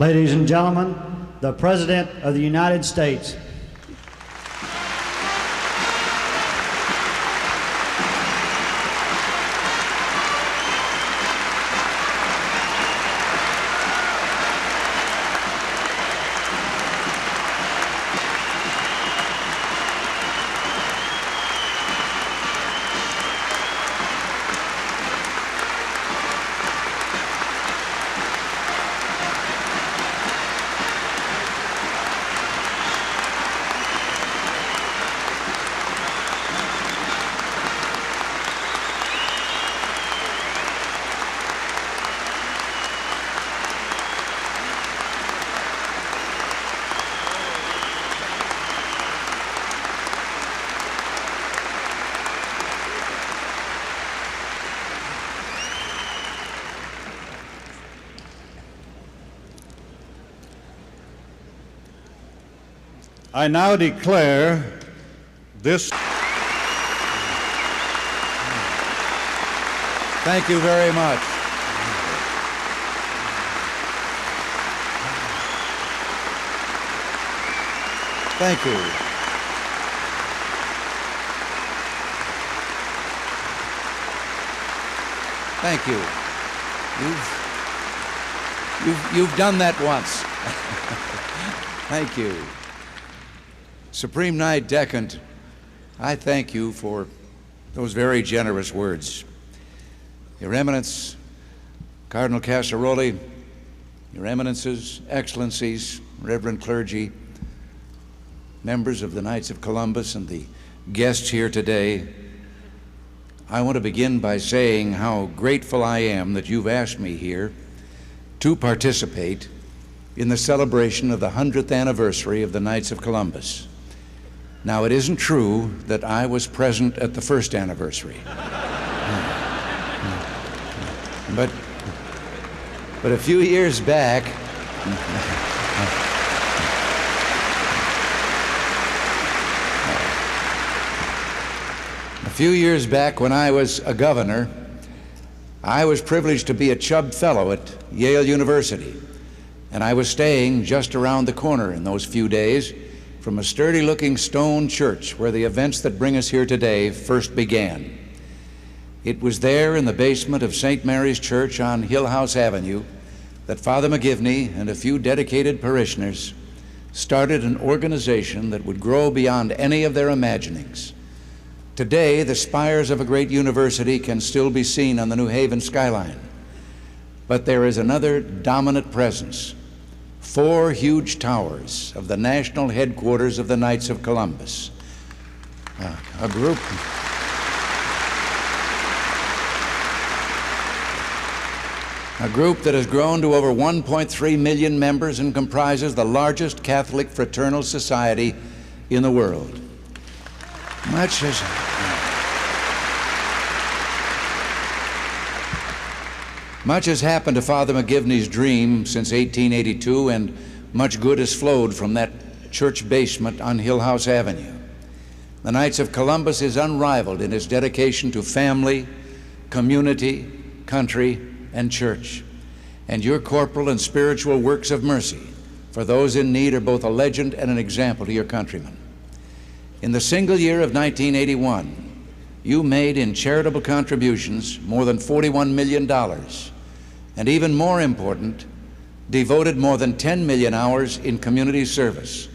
Ladies and gentlemen, the President of the United States. I now declare this. Thank you very much. Thank you. Thank you. You've done that once. Thank you. Supreme Knight Decant, I thank you for those very generous words. Your Eminence, Cardinal Casseroli, Your Eminences, Excellencies, Reverend clergy, members of the Knights of Columbus, and the guests here today, I want to begin by saying how grateful I am that you've asked me here to participate in the celebration of the 100th anniversary of the Knights of Columbus. Now, it isn't true that I was present at the first anniversary. But a few years back, when I was a governor, I was privileged to be a Chubb Fellow at Yale University, and I was staying just around the corner in those few days from a sturdy-looking stone church where the events that bring us here today first began. It was there in the basement of St. Mary's Church on Hill House Avenue that Father McGivney and a few dedicated parishioners started an organization that would grow beyond any of their imaginings. Today, the spires of a great university can still be seen on the New Haven skyline, but there is another dominant presence: 4 huge towers of the national headquarters of the Knights of Columbus. A group that has grown to over 1.3 million members and comprises the largest Catholic fraternal society in the world. Much has happened to Father McGivney's dream since 1882, and much good has flowed from that church basement on Hill House Avenue. The Knights of Columbus is unrivaled in its dedication to family, community, country, and church. And your corporal and spiritual works of mercy for those in need are both a legend and an example to your countrymen. In the single year of 1981, you made in charitable contributions more than $41 million. And even more important, devoted more than 10 million hours in community service.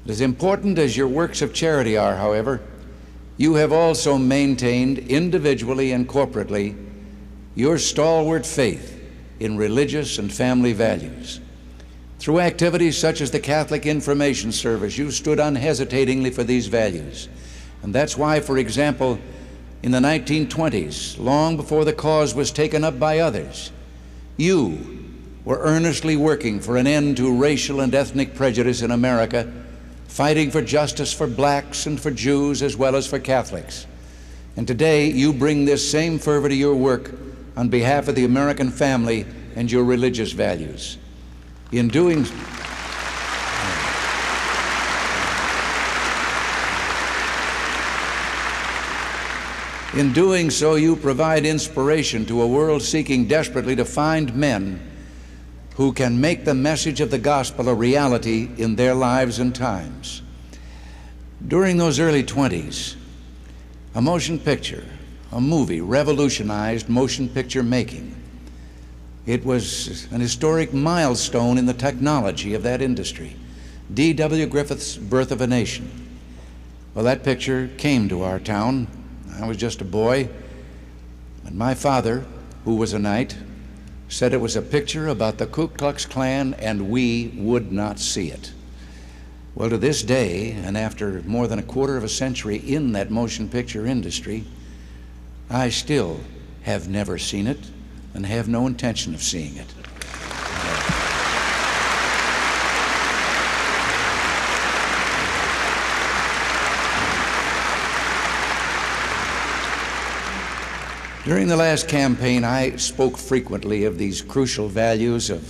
As important as your works of charity are, however, you have also maintained individually and corporately your stalwart faith in religious and family values. Through activities such as the Catholic Information Service, you stood unhesitatingly for these values. And that's why, for example, in the 1920s, long before the cause was taken up by others, you were earnestly working for an end to racial and ethnic prejudice in America, fighting for justice for blacks and for Jews as well as for Catholics. And today you bring this same fervor to your work on behalf of the American family and your religious values. In doing so, you provide inspiration to a world seeking desperately to find men who can make the message of the gospel a reality in their lives and times. During those early 20s, a motion picture, a movie, revolutionized motion picture making. It was an historic milestone in the technology of that industry. D.W. Griffith's Birth of a Nation. Well, that picture came to our town. I was just a boy, and my father, who was a knight, said it was a picture about the Ku Klux Klan and we would not see it. Well, to this day, and after more than a quarter of a century in that motion picture industry, I still have never seen it and have no intention of seeing it. During the last campaign, I spoke frequently of these crucial values of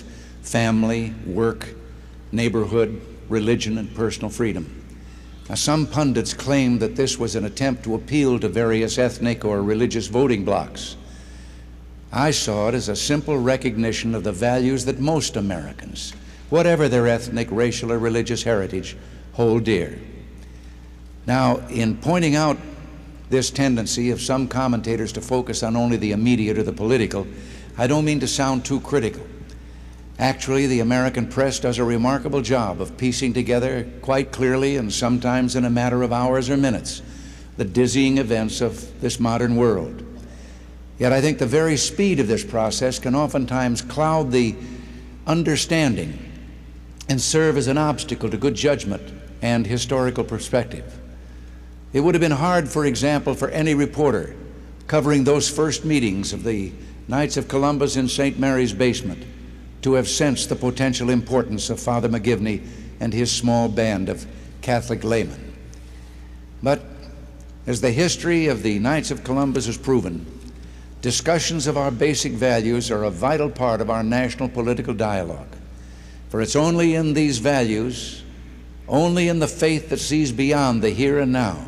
family, work, neighborhood, religion, and personal freedom. Now, some pundits claimed that this was an attempt to appeal to various ethnic or religious voting blocs. I saw it as a simple recognition of the values that most Americans, whatever their ethnic, racial, or religious heritage, hold dear. Now, in pointing out this tendency of some commentators to focus on only the immediate or the political, I don't mean to sound too critical. Actually, the American press does a remarkable job of piecing together quite clearly, and sometimes in a matter of hours or minutes, the dizzying events of this modern world. Yet I think the very speed of this process can oftentimes cloud the understanding and serve as an obstacle to good judgment and historical perspective. It would have been hard, for example, for any reporter covering those first meetings of the Knights of Columbus in St. Mary's basement to have sensed the potential importance of Father McGivney and his small band of Catholic laymen. But as the history of the Knights of Columbus has proven, discussions of our basic values are a vital part of our national political dialogue. For it's only in these values, only in the faith that sees beyond the here and now,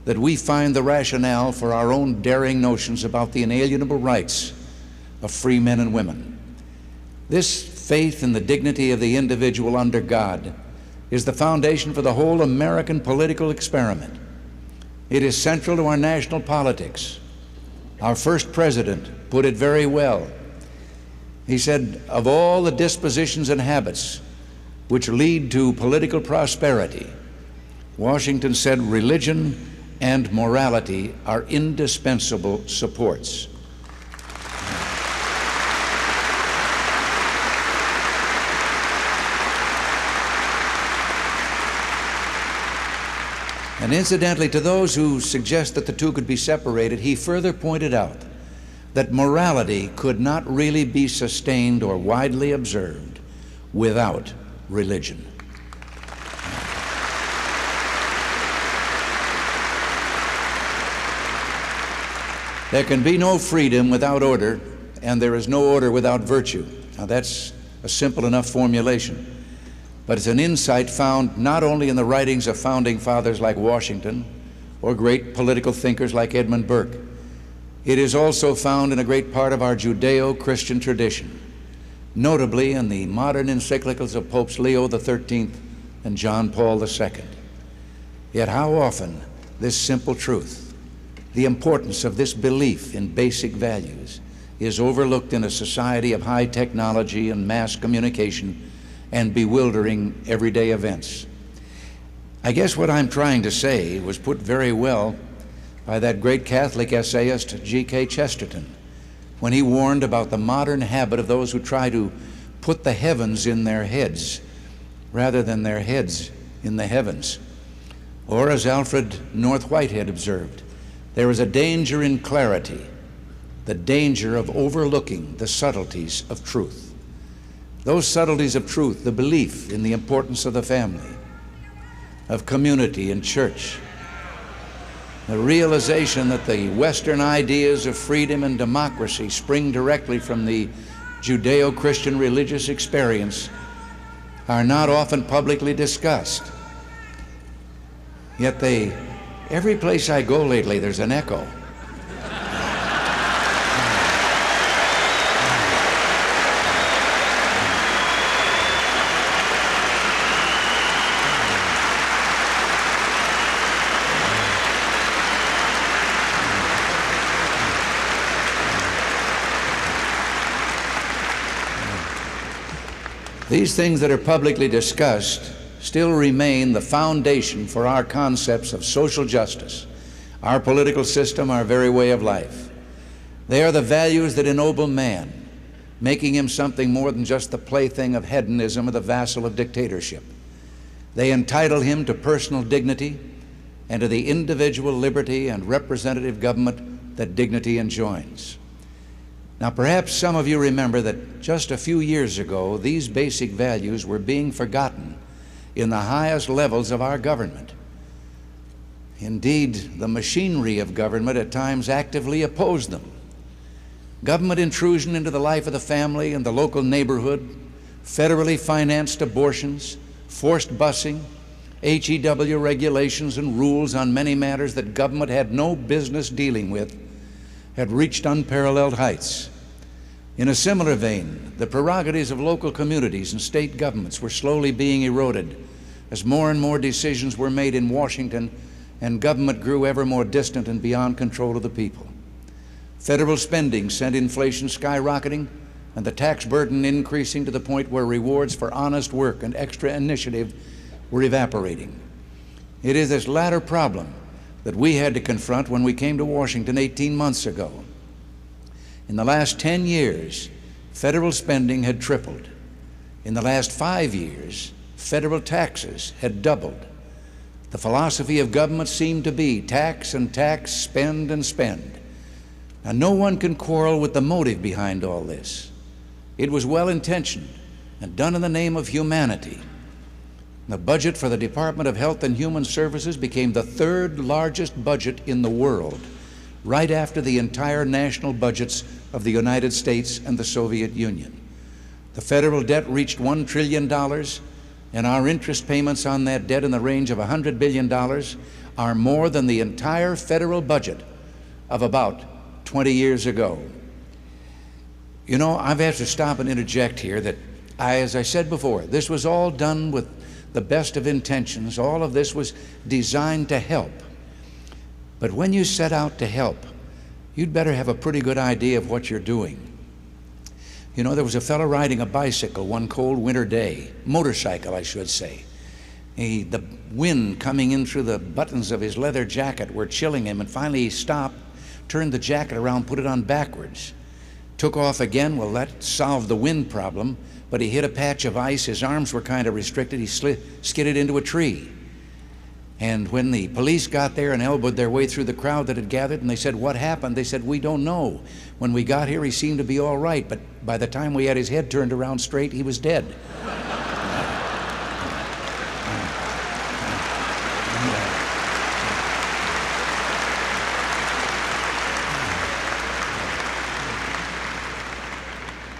that we find the rationale for our own daring notions about the inalienable rights of free men and women. This faith in the dignity of the individual under God is the foundation for the whole American political experiment. It is central to our national politics. Our first president put it very well. He said, of all the dispositions and habits which lead to political prosperity, Washington said religion and morality are indispensable supports. And incidentally, to those who suggest that the two could be separated, he further pointed out that morality could not really be sustained or widely observed without religion. There can be no freedom without order, and there is no order without virtue. Now that's a simple enough formulation, but it's an insight found not only in the writings of founding fathers like Washington or great political thinkers like Edmund Burke. It is also found in a great part of our Judeo-Christian tradition, notably in the modern encyclicals of Popes Leo XIII and John Paul II. Yet how often this simple truth, the importance of this belief in basic values, is overlooked in a society of high technology and mass communication and bewildering everyday events. I guess what I'm trying to say was put very well by that great Catholic essayist G.K. Chesterton when he warned about the modern habit of those who try to put the heavens in their heads rather than their heads in the heavens. Or as Alfred North Whitehead observed, there is a danger in clarity, the danger of overlooking the subtleties of truth. Those subtleties of truth, the belief in the importance of the family, of community and church, the realization that the Western ideas of freedom and democracy spring directly from the Judeo-Christian religious experience, are not often publicly discussed. Yet every place I go lately, there's an echo. These things that are publicly discussed still remain the foundation for our concepts of social justice, our political system, our very way of life. They are the values that ennoble man, making him something more than just the plaything of hedonism or the vassal of dictatorship. They entitle him to personal dignity and to the individual liberty and representative government that dignity enjoins. Now, perhaps some of you remember that just a few years ago, these basic values were being forgotten in the highest levels of our government. Indeed, the machinery of government at times actively opposed them. Government intrusion into the life of the family and the local neighborhood, federally financed abortions, forced busing, HEW regulations and rules on many matters that government had no business dealing with had reached unparalleled heights. In a similar vein, the prerogatives of local communities and state governments were slowly being eroded as more and more decisions were made in Washington and government grew ever more distant and beyond control of the people. Federal spending sent inflation skyrocketing and the tax burden increasing to the point where rewards for honest work and extra initiative were evaporating. It is this latter problem that we had to confront when we came to Washington 18 months ago. In the last 10 years, federal spending had tripled. In the last 5 years, federal taxes had doubled. The philosophy of government seemed to be tax and tax, spend and spend. Now, no one can quarrel with the motive behind all this. It was well-intentioned and done in the name of humanity. The budget for the Department of Health and Human Services became the third largest budget in the world, right after the entire national budgets of the United States and the Soviet Union. The federal debt reached $1 trillion, and our interest payments on that debt in the range of $100 billion are more than the entire federal budget of about 20 years ago. You know, I've had to stop and interject here that, as I said before, this was all done with the best of intentions. All of this was designed to help. But when you set out to help, you'd better have a pretty good idea of what you're doing. You know, there was a fellow riding a bicycle one cold winter day, motorcycle I should say. The wind coming in through the buttons of his leather jacket were chilling him, and finally he stopped, turned the jacket around, put it on backwards. Took off again. Well, that solved the wind problem, but he hit a patch of ice. His arms were kind of restricted. He skidded into a tree. And when the police got there and elbowed their way through the crowd that had gathered, and they said, "What happened?" They said, "We don't know. When we got here, he seemed to be all right, but by the time we had his head turned around straight, he was dead."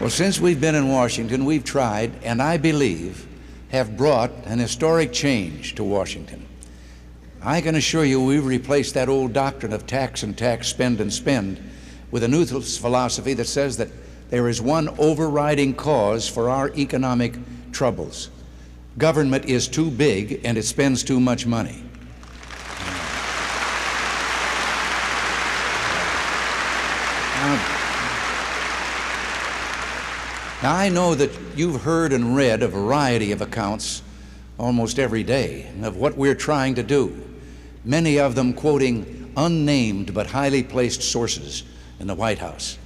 Well, since we've been in Washington, we've tried, and I believe have brought an historic change to Washington. I can assure you we've replaced that old doctrine of tax and tax, spend and spend, with a new philosophy that says that there is one overriding cause for our economic troubles. Government is too big and it spends too much money. Now, I know that you've heard and read a variety of accounts almost every day of what we're trying to do, many of them quoting unnamed but highly placed sources in the White House.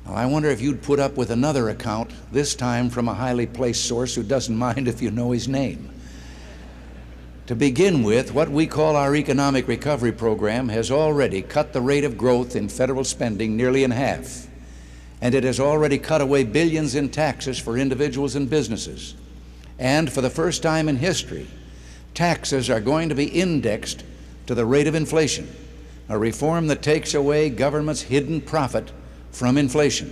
Now, I wonder if you'd put up with another account, this time from a highly placed source who doesn't mind if you know his name. To begin with, what we call our economic recovery program has already cut the rate of growth in federal spending nearly in half. And it has already cut away billions in taxes for individuals and businesses. And for the first time in history, taxes are going to be indexed to the rate of inflation, a reform that takes away government's hidden profit from inflation.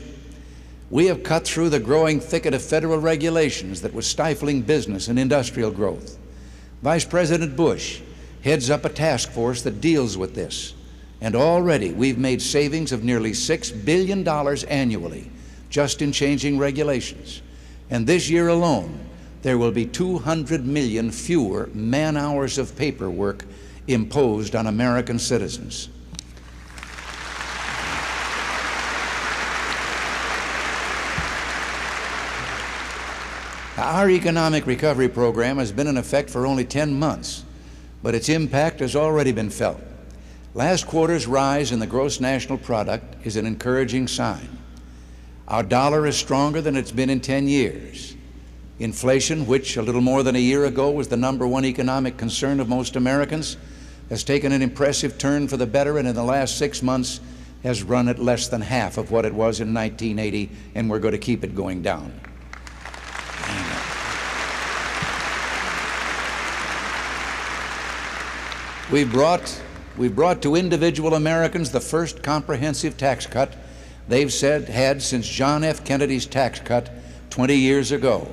We have cut through the growing thicket of federal regulations that was stifling business and industrial growth. Vice President Bush heads up a task force that deals with this. And already we've made savings of nearly $6 billion annually just in changing regulations. And this year alone, there will be 200 million fewer man-hours of paperwork imposed on American citizens. Our economic recovery program has been in effect for only 10 months, but its impact has already been felt. Last quarter's rise in the gross national product is an encouraging sign. Our dollar is stronger than it's been in 10 years. Inflation, which a little more than a year ago was the #1 economic concern of most Americans, has taken an impressive turn for the better, and in the last 6 months has run at less than half of what it was in 1980, and we're going to keep it going down. We've brought to individual Americans the first comprehensive tax cut they've said had since John F. Kennedy's tax cut 20 years ago.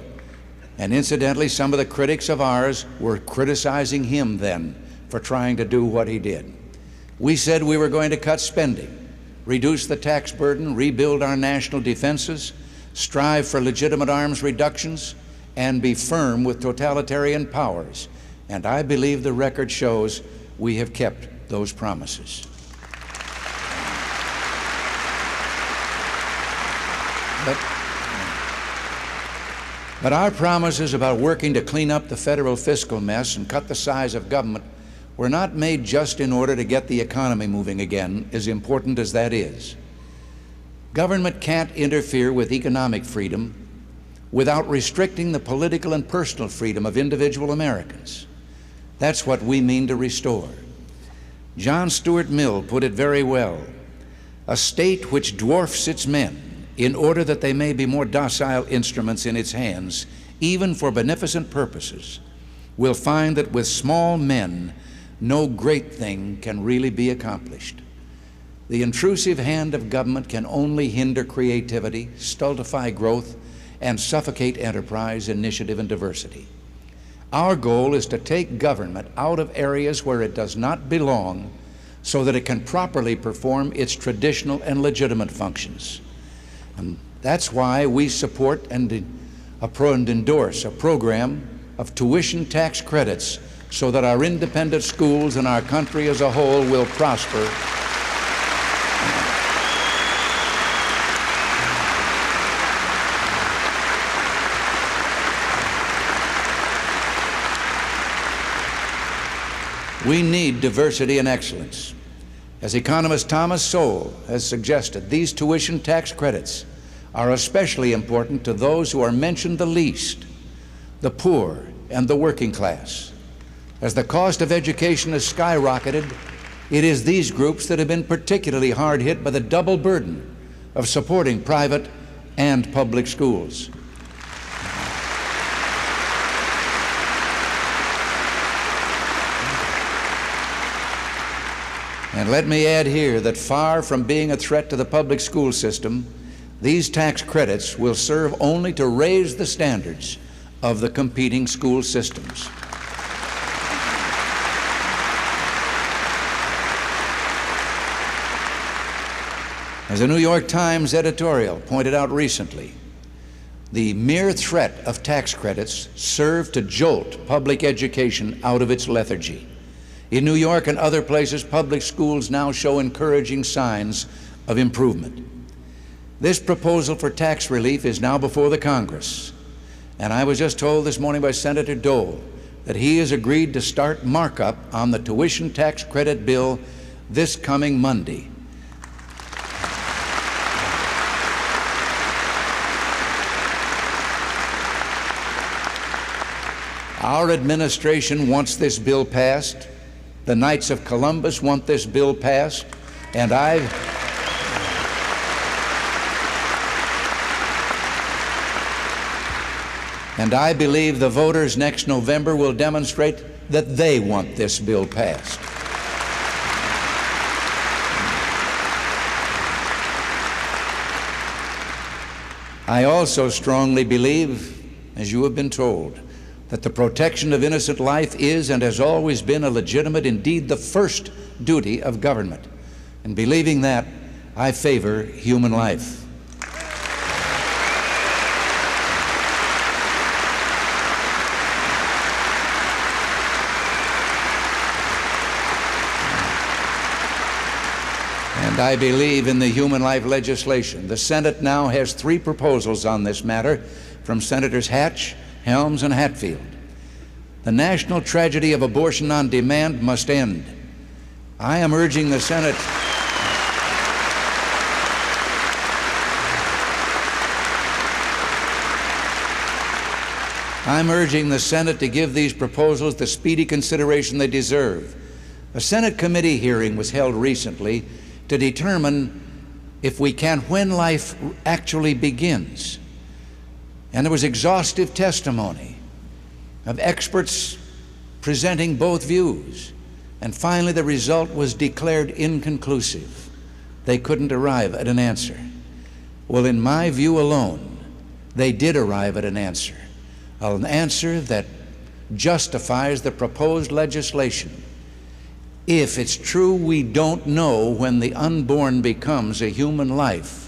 And incidentally, some of the critics of ours were criticizing him then for trying to do what he did. We said we were going to cut spending, reduce the tax burden, rebuild our national defenses, strive for legitimate arms reductions, and be firm with totalitarian powers. And I believe the record shows we have kept those promises. But our promises about working to clean up the federal fiscal mess and cut the size of government were not made just in order to get the economy moving again, as important as that is. Government can't interfere with economic freedom without restricting the political and personal freedom of individual Americans. That's what we mean to restore. John Stuart Mill put it very well: a state which dwarfs its men in order that they may be more docile instruments in its hands, even for beneficent purposes, will find that with small men no great thing can really be accomplished. The intrusive hand of government can only hinder creativity, stultify growth, and suffocate enterprise, initiative, and diversity. Our goal is to take government out of areas where it does not belong so that it can properly perform its traditional and legitimate functions. And that's why we support and endorse a program of tuition tax credits so that our independent schools and our country as a whole will prosper. We need diversity and excellence. As economist Thomas Sowell has suggested, these tuition tax credits are especially important to those who are mentioned the least, the poor and the working class. As the cost of education has skyrocketed, it is these groups that have been particularly hard hit by the double burden of supporting private and public schools. And let me add here that far from being a threat to the public school system, these tax credits will serve only to raise the standards of the competing school systems. As a New York Times editorial pointed out recently, the mere threat of tax credits served to jolt public education out of its lethargy. In New York and other places, public schools now show encouraging signs of improvement. This proposal for tax relief is now before the Congress, and I was just told this morning by Senator Dole that he has agreed to start markup on the tuition tax credit bill this coming Monday. Our administration wants this bill passed. The Knights of Columbus want this bill passed, and I believe the voters next November will demonstrate that they want this bill passed. I also strongly believe, as you have been told, that the protection of innocent life is and has always been a legitimate, indeed the first duty of government. And believing that, I favor human life. And I believe in the human life legislation. The Senate now has 3 proposals on this matter from Senators Hatch, Helms, and Hatfield. The national tragedy of abortion on demand must end. I am urging the Senate to give these proposals the speedy consideration they deserve. A Senate committee hearing was held recently to determine if we can when life actually begins. And there was exhaustive testimony of experts presenting both views. And finally, the result was declared inconclusive. They couldn't arrive at an answer. Well, in my view alone, they did arrive at an answer that justifies the proposed legislation. If it's true we don't know when the unborn becomes a human life,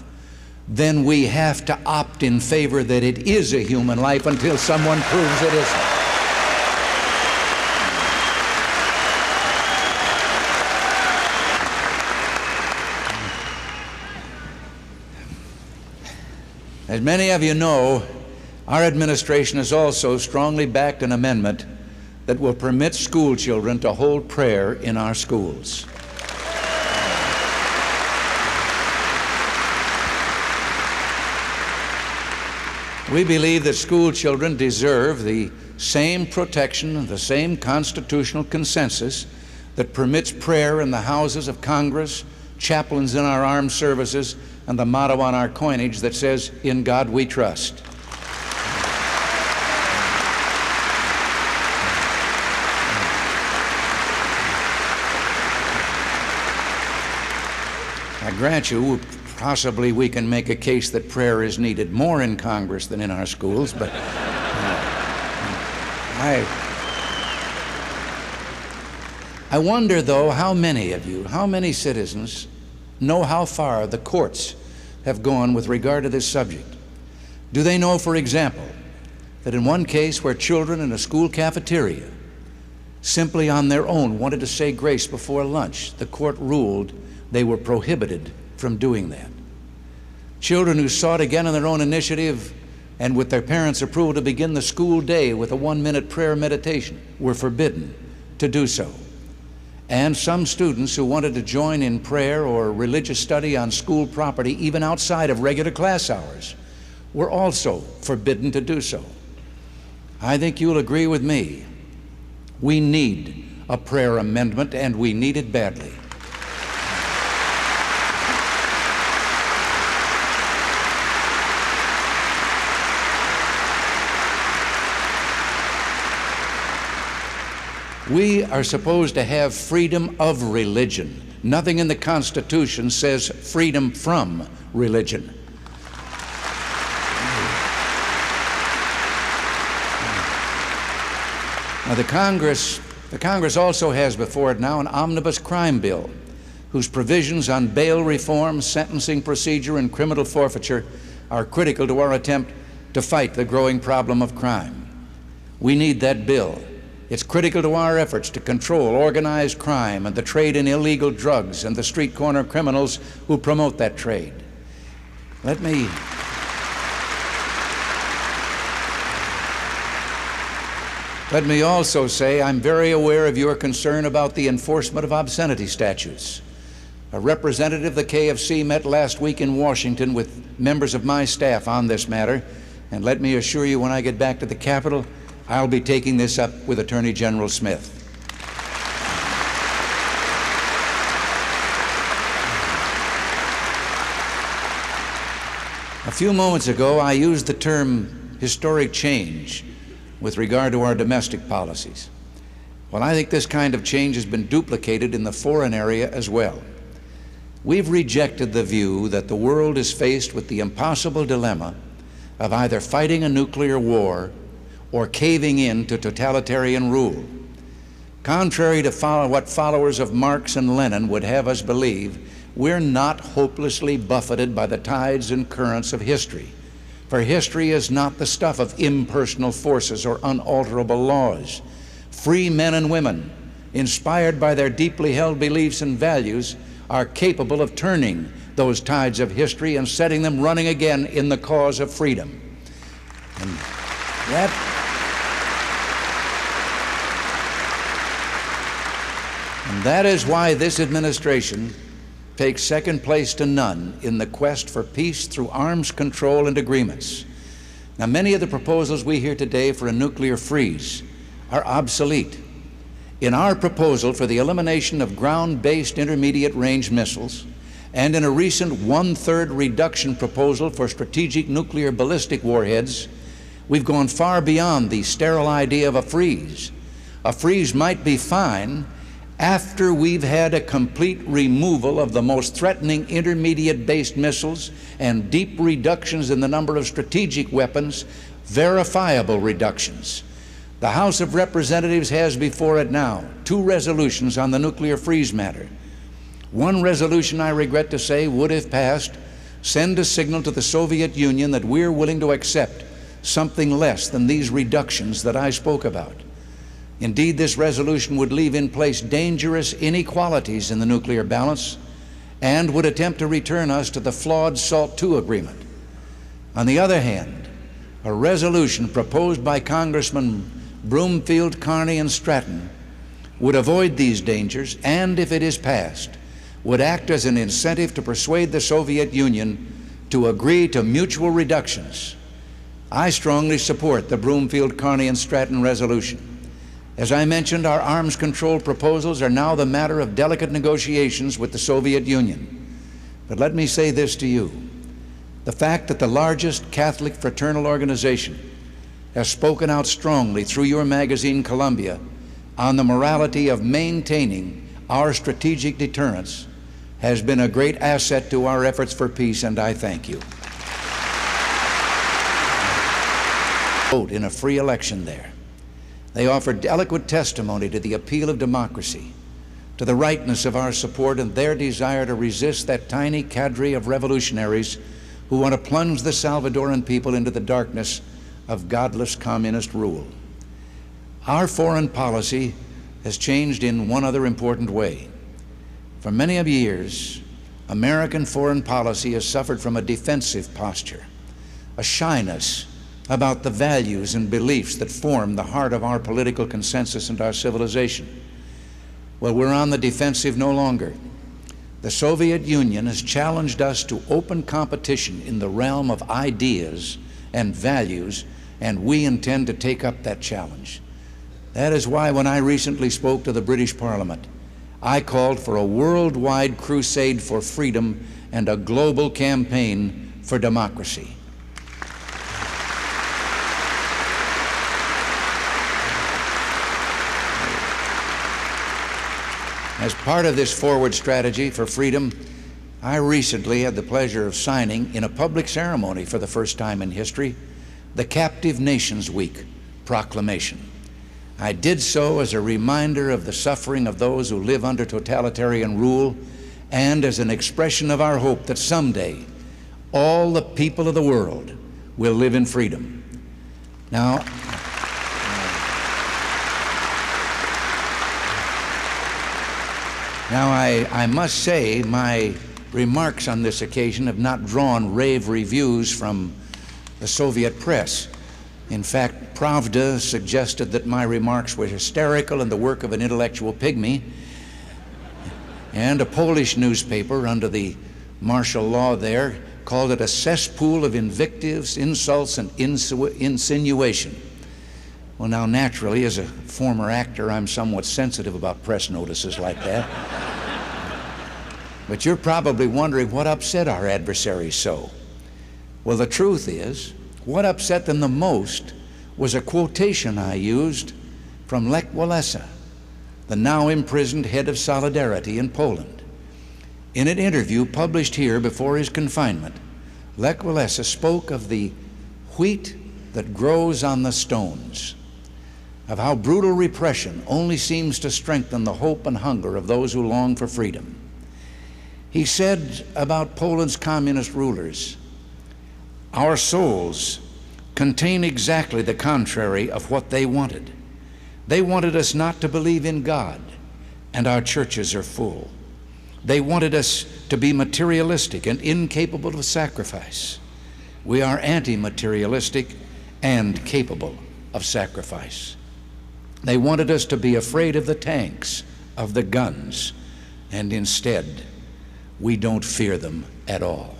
then we have to opt in favor that it is a human life until someone proves it isn't. As many of you know, our administration has also strongly backed an amendment that will permit school children to hold prayer in our schools. We believe that school children deserve the same protection and the same constitutional consensus that permits prayer in the houses of Congress, chaplains in our armed services, and the motto on our coinage that says, "In God we trust." I grant you, possibly we can make a case that prayer is needed more in Congress than in our schools, but I wonder, though, how many of you, how many citizens know how far the courts have gone with regard to this subject. Do they know, for example, that in one case where children in a school cafeteria simply on their own wanted to say grace before lunch, the court ruled they were prohibited from doing that? Children who sought again on their own initiative and with their parents' approval to begin the school day with a 1-minute prayer meditation were forbidden to do so. And some students who wanted to join in prayer or religious study on school property, even outside of regular class hours, were also forbidden to do so. I think you'll agree with me. We need a prayer amendment, and we need it badly. We are supposed to have freedom of religion. Nothing in the Constitution says freedom from religion. Now, the Congress also has before it now an omnibus crime bill whose provisions on bail reform, sentencing procedure, and criminal forfeiture are critical to our attempt to fight the growing problem of crime. We need that bill. It's critical to our efforts to control organized crime and the trade in illegal drugs and the street corner criminals who promote that trade. Let me also say I'm very aware of your concern about the enforcement of obscenity statutes. A representative of the KFC met last week in Washington with members of my staff on this matter, and let me assure you, when I get back to the Capitol, I'll be taking this up with Attorney General Smith. A few moments ago, I used the term historic change with regard to our domestic policies. Well, I think this kind of change has been duplicated in the foreign area as well. We've rejected the view that the world is faced with the impossible dilemma of either fighting a nuclear war or caving in to totalitarian rule. Contrary to what followers of Marx and Lenin would have us believe, we're not hopelessly buffeted by the tides and currents of history. For history is not the stuff of impersonal forces or unalterable laws. Free men and women, inspired by their deeply held beliefs and values, are capable of turning those tides of history and setting them running again in the cause of freedom. And And that is why this administration takes second place to none in the quest for peace through arms control and agreements. Now, many of the proposals we hear today for a nuclear freeze are obsolete. In our proposal for the elimination of ground-based intermediate-range missiles, and in a recent one-third reduction proposal for strategic nuclear ballistic warheads, we've gone far beyond the sterile idea of a freeze. A freeze might be fine after we've had a complete removal of the most threatening intermediate-based missiles and deep reductions in the number of strategic weapons, verifiable reductions. The House of Representatives has before it now 2 resolutions on the nuclear freeze matter. One resolution, I regret to say, would, if passed, send a signal to the Soviet Union that we're willing to accept something less than these reductions that I spoke about. Indeed, this resolution would leave in place dangerous inequalities in the nuclear balance and would attempt to return us to the flawed SALT II agreement. On the other hand, a resolution proposed by Congressman Broomfield, Carney, and Stratton would avoid these dangers and, if it is passed, would act as an incentive to persuade the Soviet Union to agree to mutual reductions. I strongly support the Broomfield, Carney, and Stratton resolution. As I mentioned, our arms control proposals are now the matter of delicate negotiations with the Soviet Union. But let me say this to you. The fact that the largest Catholic fraternal organization has spoken out strongly through your magazine, Columbia, on the morality of maintaining our strategic deterrence has been a great asset to our efforts for peace, and I thank you. Vote in a free election there. They offered eloquent testimony to the appeal of democracy, to the rightness of our support and their desire to resist that tiny cadre of revolutionaries who want to plunge the Salvadoran people into the darkness of godless communist rule. Our foreign policy has changed in one other important way. For many of years, American foreign policy has suffered from a defensive posture, a shyness about the values and beliefs that form the heart of our political consensus and our civilization. Well, we're on the defensive no longer. The Soviet Union has challenged us to open competition in the realm of ideas and values, and we intend to take up that challenge. That is why when I recently spoke to the British Parliament, I called for a worldwide crusade for freedom and a global campaign for democracy. As part of this forward strategy for freedom, I recently had the pleasure of signing in a public ceremony for the first time in history the Captive Nations Week proclamation. I did so as a reminder of the suffering of those who live under totalitarian rule and as an expression of our hope that someday all the people of the world will live in freedom. Now, I must say my remarks on this occasion have not drawn rave reviews from the Soviet press. In fact, Pravda suggested that my remarks were hysterical and the work of an intellectual pygmy, and a Polish newspaper under the martial law there called it a cesspool of invectives, insults, and insinuation. Well, now, naturally, as a former actor, I'm somewhat sensitive about press notices like that. But you're probably wondering what upset our adversaries so. Well, the truth is, what upset them the most was a quotation I used from Lech Walesa, the now imprisoned head of Solidarity in Poland. In an interview published here before his confinement, Lech Walesa spoke of the wheat that grows on the stones, of how brutal repression only seems to strengthen the hope and hunger of those who long for freedom. He said about Poland's communist rulers, "Our souls contain exactly the contrary of what they wanted. They wanted us not to believe in God, and our churches are full. They wanted us to be materialistic and incapable of sacrifice. We are anti-materialistic and capable of sacrifice. They wanted us to be afraid of the tanks, of the guns, and instead, we don't fear them at all.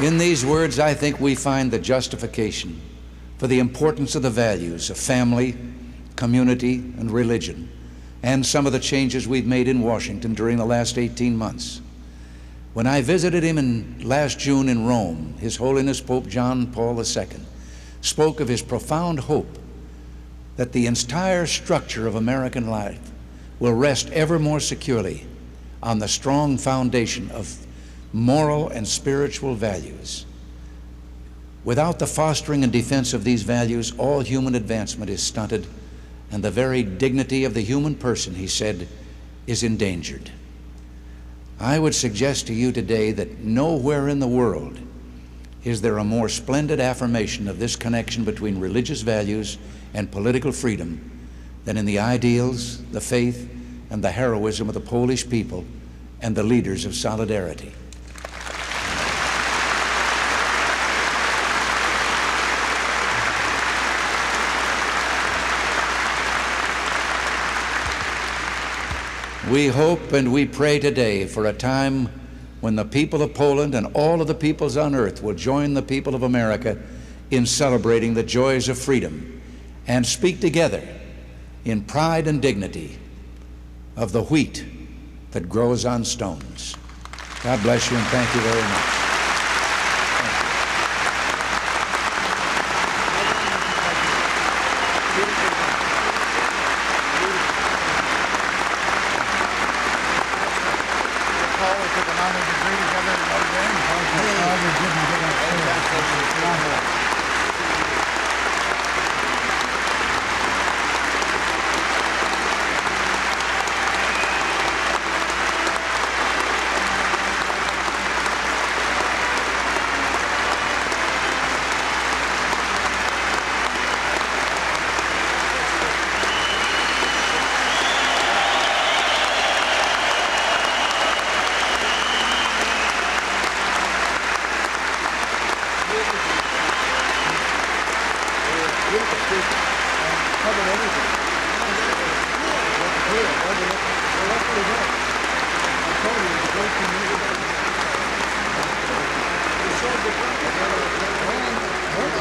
In these words, I think we find the justification for the importance of the values of family, community, and religion, and some of the changes we've made in Washington during the last 18 months. When I visited him last June in Rome, His Holiness Pope John Paul II spoke of his profound hope that the entire structure of American life will rest ever more securely on the strong foundation of moral and spiritual values. Without the fostering and defense of these values, all human advancement is stunted, and the very dignity of the human person, he said, is endangered. I would suggest to you today that nowhere in the world is there a more splendid affirmation of this connection between religious values and political freedom than in the ideals, the faith, and the heroism of the Polish people and the leaders of Solidarity. We hope and we pray today for a time when the people of Poland and all of the peoples on earth will join the people of America in celebrating the joys of freedom and speak together in pride and dignity of the wheat that grows on stones. God bless you, and thank you very much. Covered everything.